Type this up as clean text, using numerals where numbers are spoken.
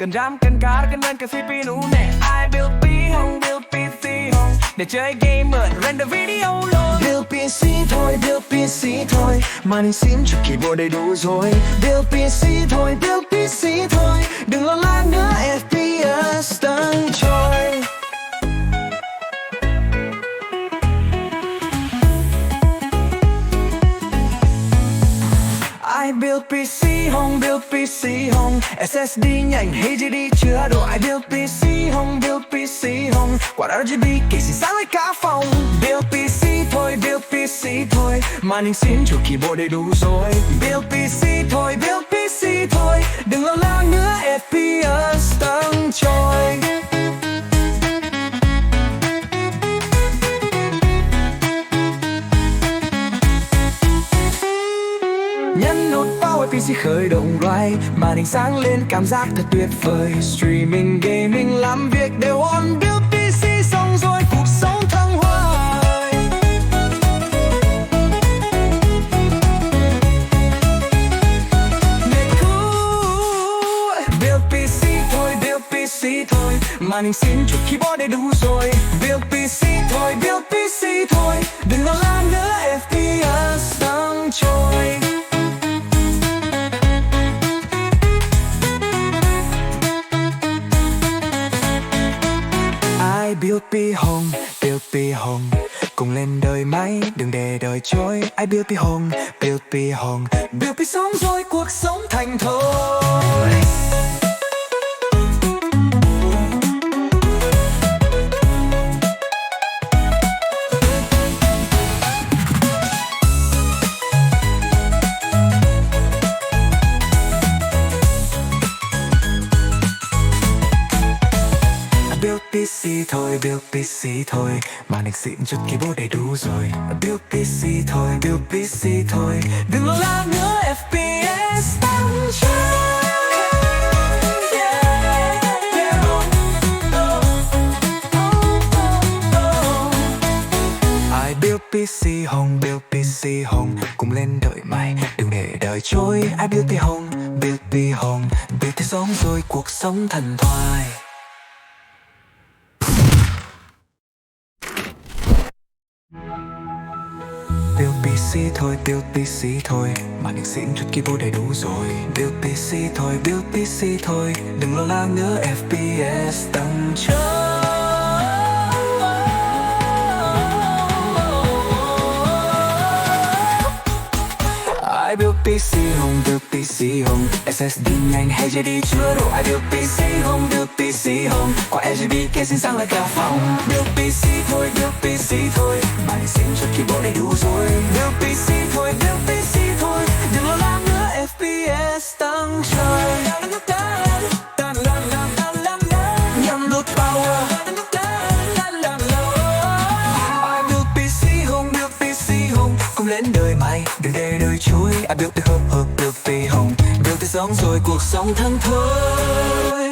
Cần RAM, cần card, cần lên cả CPU nè. Ai build PC không, build PC không. Để chơi game mượn render video luôn. Build PC thôi, build PC thôi. Màn hình xịn cho keyboard đầy đủ rồi. Build PC thôi, build PC thôi. Đừng lo lắng nữa, FPS tăng trôi. I build PC không, build PC không. SSD nhanh, HDD chứa đồ. I build PC không, build PC không. Quạt RGB kể xinh sáng lấy cả phòng. Build PC thôi, build PC thôi. Màn hình xịn cho keyboard đầy đủ rồi. Build PC thôi, build PC thôi. Đừng lo lắng nữa, FPS tăng trôi. Nhấn nút Power PC khởi động right. Màn hình sáng lên cảm giác thật tuyệt vời. Streaming, gaming, làm việc đều on. Build PC xong rồi cuộc sống thăng hoa. Build PC thôi, build PC thôi. Màn hình xịn chuột keyboard đầy đủ rồi. Build PC thôi, build PC thôi. Đừng lo lắng nữa, FPS tăng trôi. Build P home, build P home. Cùng lên đời máy, đừng để đời trôi. I build P home, build P home. Build P xong rồi cuộc sống thành thơi. Build PC thôi, build PC thôi. Màn hình xịn chút keyboard đầy đủ rồi. Build PC thôi, build PC thôi. Đừng lo lắng nữa, FPS tăng trôi. I build PC home, build PC home. Cùng lên đợi mày, đừng để đời trôi. I build P home, build P home. Build thế sống rồi cuộc sống thần thoại. Build PC thôi, build PC thôi. Màn hình xịn chút keyboard đầy đủ rồi. Build PC thôi, build PC thôi. Đừng lo lắng nữa, FPS tăng trôi. I build PC home, build PC home. SSD nhanh, HDD chứa đồ. I build PC home, build PC home. Qua RGB kê xinh sáng lại cả phòng. Build PC thôi, build PC thôi. Màn hình xịn cho keyboard đầy đủ rồi. Build PC thôi, build PC thôi. Đừng lo lắng nữa, FPS tăng trôi. Nhấn nút power. I build PC home, build PC home. Cùng lên đời mày, đừng để đời trôi. I build the hub, build the home. Build the sống rồi cuộc sống thăng thơi.